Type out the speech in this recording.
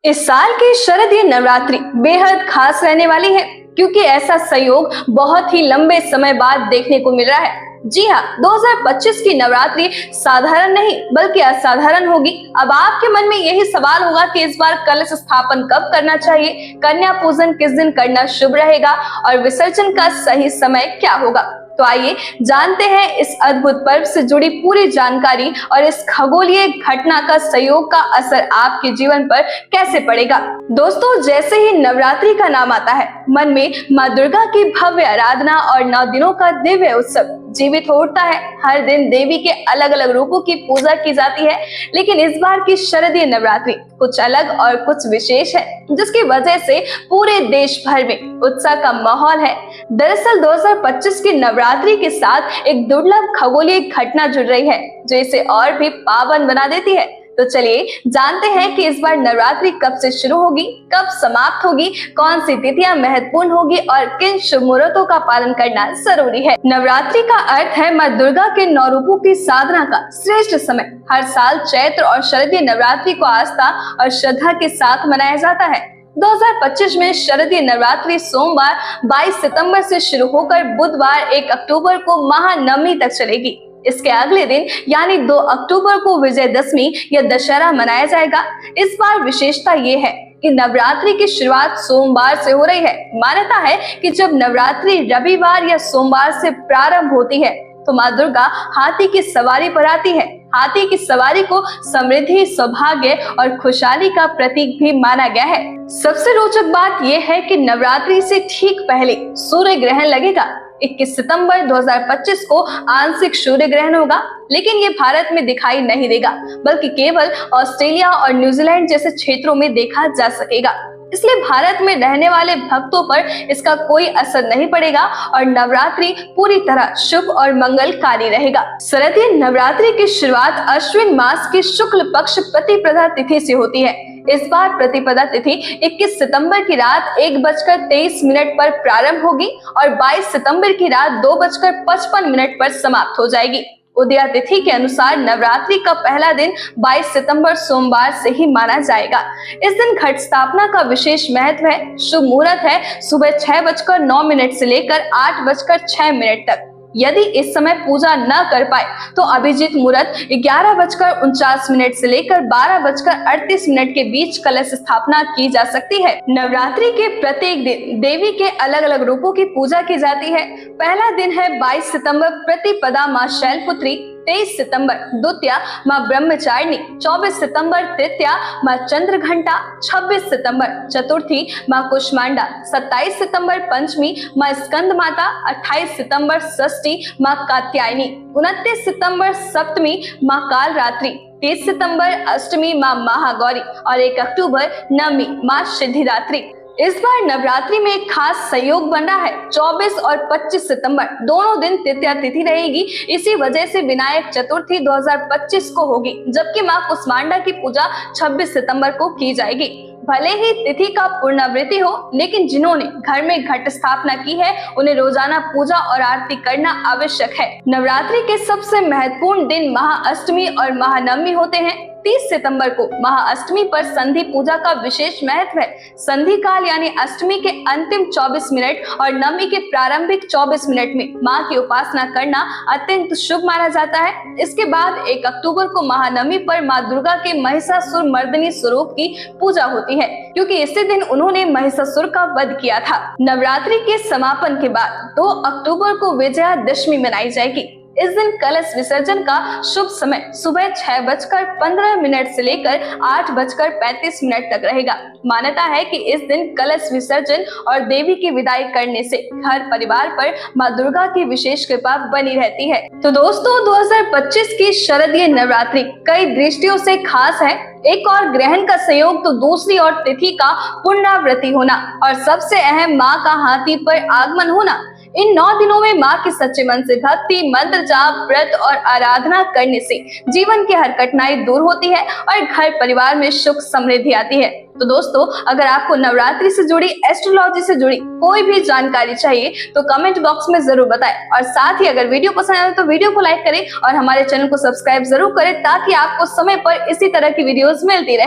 इस साल की शारदीय नवरात्रि बेहद खास रहने वाली है क्योंकि ऐसा संयोग बहुत ही लंबे समय बाद देखने को मिल रहा है। जी हाँ, 2025 की नवरात्रि साधारण नहीं बल्कि असाधारण होगी। अब आपके मन में यही सवाल होगा कि इस बार कलश स्थापन कब करना चाहिए, कन्या पूजन किस दिन करना शुभ रहेगा और विसर्जन का सही समय क्या होगा। तो आइए जानते हैं इस अद्भुत पर्व से जुड़ी पूरी जानकारी और इस खगोलीय घटना का संयोग का असर आपके जीवन पर कैसे पड़ेगा। दोस्तों, जैसे ही नवरात्रि का नाम आता है, मन में माँ दुर्गा की भव्य आराधना और 9 दिनों का दिव्य उत्सव जीवित हो उठता है। हर दिन देवी के अलग अलग रूपों की पूजा की जाती है, लेकिन इस बार की शारदीय नवरात्रि कुछ अलग और कुछ विशेष है, जिसकी वजह से पूरे देश भर में उत्साह का माहौल है। दरअसल 2025 की नवरात्रि के साथ एक दुर्लभ खगोलीय घटना जुड़ रही है, जो इसे और भी पावन बना देती है। तो चलिए जानते हैं कि इस बार नवरात्रि कब से शुरू होगी, कब समाप्त होगी, कौन सी तिथियां महत्वपूर्ण होगी और किन शुभ मुहूर्तों का पालन करना जरूरी है। नवरात्रि का अर्थ है माँ दुर्गा के 9 रूपों की साधना का श्रेष्ठ समय। हर साल चैत्र और शारदीय नवरात्रि को आस्था और श्रद्धा के साथ मनाया जाता है। 2025 में शारदीय नवरात्रि सोमवार 22 सितंबर से शुरू होकर बुधवार 1 अक्टूबर को महानवमी तक चलेगी। इसके अगले दिन यानी 2 अक्टूबर को विजयदशमी या दशहरा मनाया जाएगा। इस बार विशेषता ये है कि नवरात्रि की शुरुआत सोमवार से हो रही है। मान्यता है कि जब नवरात्रि रविवार या सोमवार से प्रारंभ होती है तो माँ दुर्गा हाथी की सवारी पर आती है। हाथी की सवारी को समृद्धि, सौभाग्य और खुशहाली का प्रतीक भी माना गया है। सबसे रोचक बात यह है कि नवरात्रि से ठीक पहले सूर्य ग्रहण लगेगा। 21 सितंबर 2025 को आंशिक सूर्य ग्रहण होगा, लेकिन ये भारत में दिखाई नहीं देगा, बल्कि केवल ऑस्ट्रेलिया और न्यूजीलैंड जैसे क्षेत्रों में देखा जा सकेगा। इसलिए भारत में रहने वाले भक्तों पर इसका कोई असर नहीं पड़ेगा और नवरात्रि पूरी तरह शुभ और मंगलकारी रहेगा। शारदीय नवरात्रि की शुरुआत अश्विन मास की शुक्ल पक्ष प्रतिपदा तिथि से होती है। इस बार प्रतिपदा तिथि 21 सितंबर की रात 1:23 पर प्रारंभ होगी और 22 सितंबर की रात 2:55 पर समाप्त हो जाएगी। उदया तिथि के अनुसार नवरात्रि का पहला दिन 22 सितंबर सोमवार से ही माना जाएगा। इस दिन घट स्थापना का विशेष महत्व है। शुभ मुहूर्त है सुबह 6:09 से लेकर 8:06 तक। यदि इस समय पूजा न कर पाए तो अभिजीत मुहूर्त 11:49 से लेकर 12:38 के बीच कलश स्थापना की जा सकती है। नवरात्रि के प्रत्येक दिन देवी के अलग अलग रूपों की पूजा की जाती है। पहला दिन है 22 सितंबर प्रतिपदा माँ शैलपुत्री, 23 सितंबर द्वितीया माँ ब्रह्मचारिणी, 24 सितंबर तृतीया माँ चंद्रघंटा, 26 सितंबर चतुर्थी माँ कुष्मांडा, 27 सितंबर पंचमी माँ स्कंद माता, 28 सितंबर षष्ठी माँ कात्यायनी, 29 सितंबर सप्तमी माँ कालरात्रि, 30 सितंबर अष्टमी माँ महागौरी और 1 अक्टूबर नवमी माँ सिद्धिदात्री। इस बार नवरात्रि में एक खास संयोग बन रहा है। 24 और 25 सितंबर दोनों दिन तृतीया तिथि रहेगी। इसी वजह से विनायक चतुर्थी 2025 को होगी, जबकि माँ कुष्मांडा की पूजा 26 सितंबर को की जाएगी। भले ही तिथि का पुनरावृत्ति हो, लेकिन जिन्होंने घर में घट स्थापना की है उन्हें रोजाना पूजा और आरती करना आवश्यक है। नवरात्रि के सबसे महत्वपूर्ण दिन महाअष्टमी और महानवमी होते हैं। 30 सितंबर को महाअष्टमी पर संधि पूजा का विशेष महत्व है। संधि काल यानी अष्टमी के अंतिम 24 मिनट और नवमी के प्रारंभिक 24 मिनट में माँ की उपासना करना अत्यंत शुभ माना जाता है। इसके बाद 1 अक्टूबर को महानवमी पर माँ दुर्गा के महिषासुर मर्दिनी स्वरूप की पूजा होती है, क्योंकि इसी दिन उन्होंने महिषासुर का वध किया था। नवरात्रि के समापन के बाद 2 अक्टूबर को विजयादशमी मनाई जाएगी। इस दिन कलश विसर्जन का शुभ समय सुबह 6:15 से लेकर 8:35 तक रहेगा। मान्यता है कि इस दिन कलश विसर्जन और देवी की विदाई करने से घर परिवार पर माँ दुर्गा की विशेष कृपा बनी रहती है। तो दोस्तों, 2025 की शारदीय नवरात्रि कई दृष्टियों से खास है। एक और ग्रहण का संयोग तो दूसरी और तिथि का पुनरावृत्ति होना और सबसे अहम माँ का हाथी पर आगमन होना। इन 9 दिनों में माँ के सच्चे मन से भक्ति, मंत्र जाप, व्रत और आराधना करने से जीवन की हर कठिनाई दूर होती है और घर परिवार में सुख समृद्धि आती है। तो दोस्तों, अगर आपको नवरात्रि से जुड़ी, एस्ट्रोलॉजी से जुड़ी कोई भी जानकारी चाहिए तो कमेंट बॉक्स में जरूर बताएं और साथ ही अगर वीडियो पसंद आए तो वीडियो को लाइक करें और हमारे चैनल को सब्सक्राइब जरूर करें ताकि आपको समय पर इसी तरह की वीडियोस मिलती रहे।